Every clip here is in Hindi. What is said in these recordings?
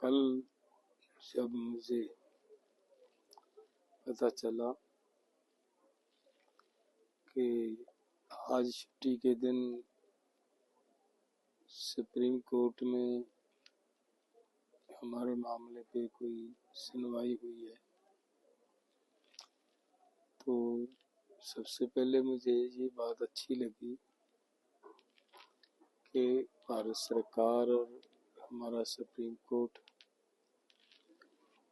कल जब मुझे पता चला कि आज छुट्टी के दिन सुप्रीम कोर्ट में हमारे मामले पे कोई सुनवाई हुई है, तो सबसे पहले मुझे ये बात अच्छी लगी कि भारत सरकार और हमारा सुप्रीम कोर्ट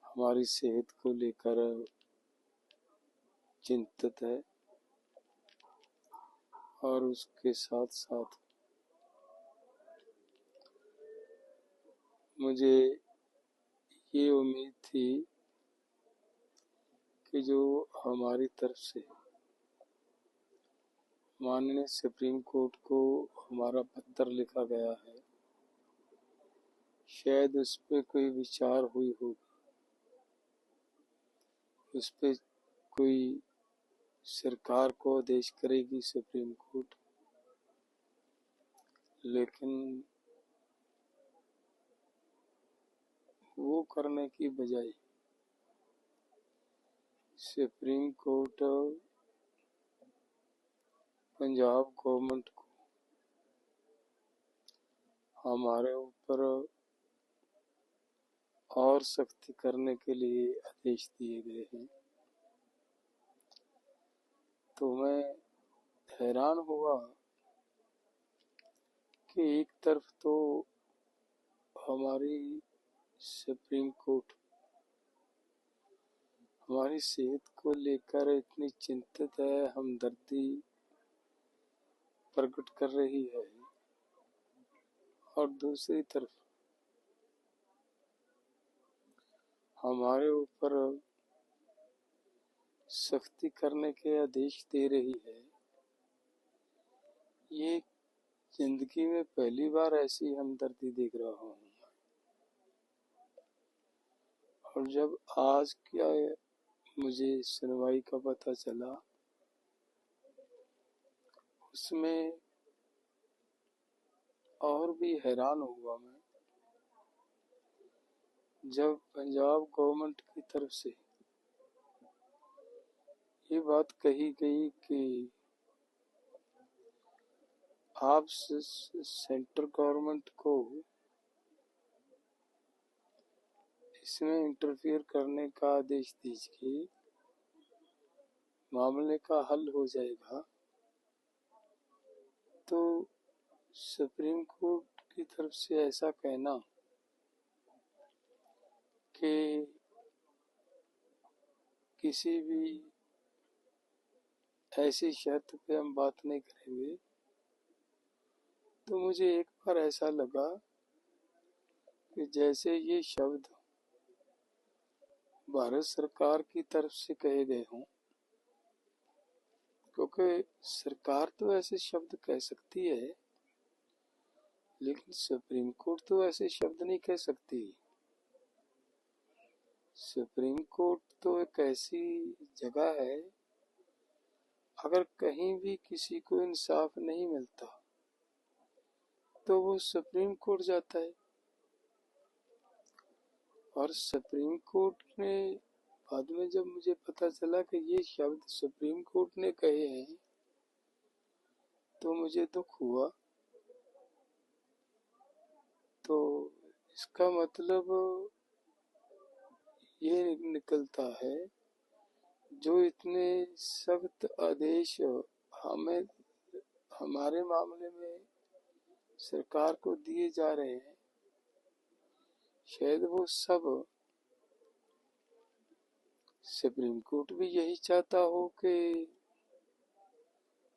हमारी सेहत को लेकर चिंतित है और उसके साथ साथ मुझे ये उम्मीद थी कि जो हमारी तरफ से माननीय सुप्रीम कोर्ट को हमारा पत्र लिखा गया है, शायद उस पर कोई विचार हुई होगी, उस पर कोई सरकार को आदेश करेगी सुप्रीम कोर्ट। लेकिन वो करने की बजाय सुप्रीम कोर्ट पंजाब गवर्नमेंट को हमारे ऊपर और सख्ती करने के लिए आदेश दिए गए हैं। तो मैं हैरान हुआ कि एक तरफ तो हमारी सुप्रीम कोर्ट हमारी सेहत को लेकर इतनी चिंतित है, हमदर्दी प्रकट कर रही है, और दूसरी तरफ हमारे ऊपर सख्ती करने के आदेश दे रही है। ये जिंदगी में पहली बार ऐसी हमदर्दी देख रहा हूँ। और जब आज क्या मुझे सुनवाई का पता चला, उसमें और भी हैरान हुआ मैं जब पंजाब गवर्नमेंट की तरफ से ये बात कही गई कि आप सेंट्रल गवर्नमेंट को इसमें इंटरफियर करने का आदेश दीजिए, मामले का हल हो जाएगा। तो सुप्रीम कोर्ट की तरफ से ऐसा कहना कि किसी भी ऐसी शर्त पे हम बात नहीं करेंगे, तो मुझे एक बार ऐसा लगा कि जैसे ये शब्द भारत सरकार की तरफ से कहे गए हों, क्योंकि सरकार तो ऐसे शब्द कह सकती है, लेकिन सुप्रीम कोर्ट तो ऐसे शब्द नहीं कह सकती। सुप्रीम कोर्ट तो एक ऐसी जगह है, अगर कहीं भी किसी को इंसाफ नहीं मिलता तो वो सुप्रीम कोर्ट जाता है। और सुप्रीम कोर्ट ने बाद में जब मुझे पता चला कि ये शब्द सुप्रीम कोर्ट ने कहे हैं, तो मुझे दुख हुआ। तो इसका मतलब ये निकलता है, जो इतने सख्त आदेश हमें हमारे मामले में सरकार को दिए जा रहे हैं, शायद वो सब सुप्रीम कोर्ट भी यही चाहता हो कि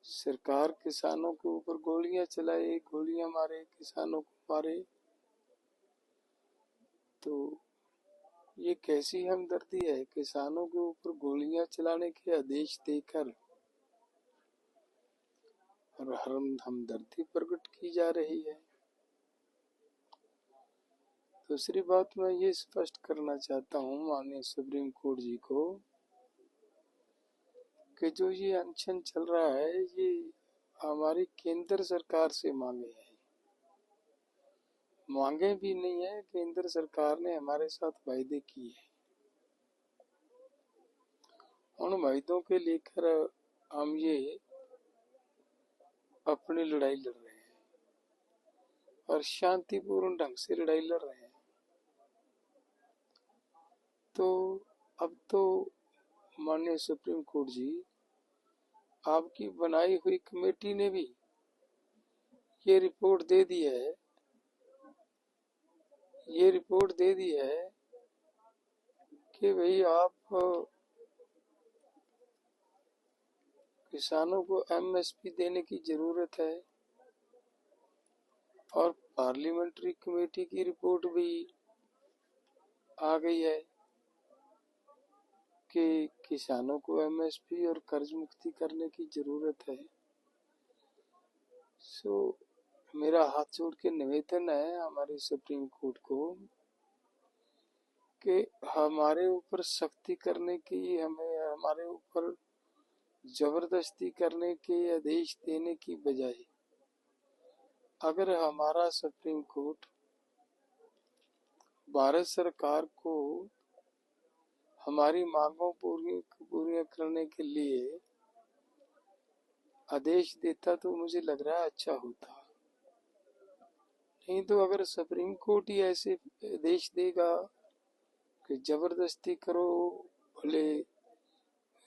सरकार किसानों के ऊपर गोलियां चलाए, गोलियां मारे, किसानों को मारे। तो ये कैसी हमदर्दी है, किसानों के ऊपर गोलियां चलाने के आदेश देकर और हमदर्दी प्रकट की जा रही है। दूसरी बात मैं ये स्पष्ट करना चाहता हूँ माननीय सुप्रीम कोर्ट जी को कि जो ये अनशन चल रहा है, ये हमारी केंद्र सरकार से मांगे हैं। मांगे भी नहीं है। केंद्र सरकार ने हमारे साथ वायदे किए हैं, उन वायदों के लेकर हम ये अपनी लड़ाई लड़ रहे हैं और शांतिपूर्ण ढंग से लड़ाई लड़ रहे हैं। तो अब तो माननीय सुप्रीम कोर्ट जी, आपकी बनाई हुई कमेटी ने भी ये रिपोर्ट दे दी है, कि भाई आप किसानों को एमएसपी देने की जरूरत है। और पार्लियामेंट्री कमेटी की रिपोर्ट भी आ गई है कि किसानों को एमएसपी और कर्ज मुक्ति करने की जरूरत है। सो मेरा हाथ जोड़ के निवेदन है हमारी सुप्रीम कोर्ट को कि हमारे ऊपर सख्ती करने की, हमें हमारे ऊपर जबरदस्ती करने के आदेश देने की बजाय अगर हमारा सुप्रीम कोर्ट भारत सरकार को हमारी मांगों पूरी करने के लिए आदेश देता तो मुझे लग रहा है अच्छा होता। नहीं तो अगर सुप्रीम कोर्ट ही ऐसे आदेश देगा कि जबरदस्ती करो, भले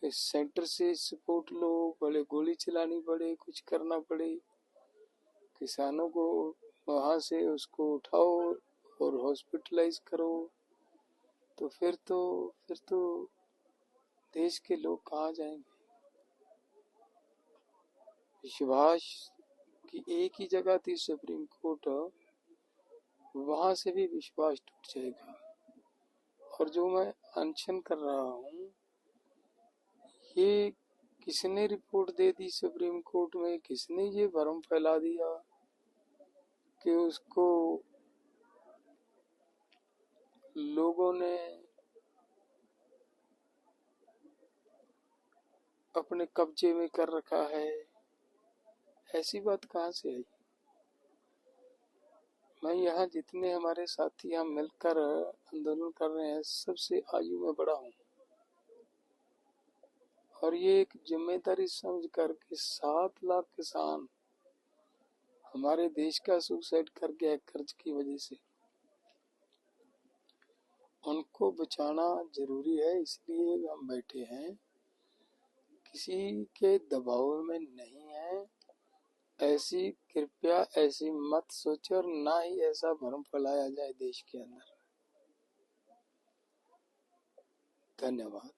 सेंटर से सपोर्ट लो, भले गोली चलानी पड़े, कुछ करना पड़े, किसानों को वहां से उसको उठाओ और हॉस्पिटलाइज करो, तो फिर तो देश के लोग कहाँ जाएंगे? विश्वास की एक ही जगह थी सुप्रीम कोर्ट, वहां से भी विश्वास टूट जाएगा। और जो मैं अनशन कर रहा हूँ, ये किसने रिपोर्ट दे दी सुप्रीम कोर्ट में, किसने ये भ्रम फैला दिया कि उसको लोगों ने अपने कब्जे में कर रखा है? ऐसी बात कहाँ से आई? मैं यहाँ जितने हमारे साथी हम मिलकर आंदोलन कर रहे हैं, सबसे आयु में बड़ा हूँ और ये एक जिम्मेदारी समझ कर के 7 लाख किसान हमारे देश का सुसाइड कर गया कर्ज की वजह से, उनको बचाना जरूरी है, इसलिए हम बैठे हैं, किसी के दबाव में नहीं है। ऐसी कृपया ऐसी मत सोचो और ना ही ऐसा भ्रम फैलाया जाए देश के अंदर। धन्यवाद।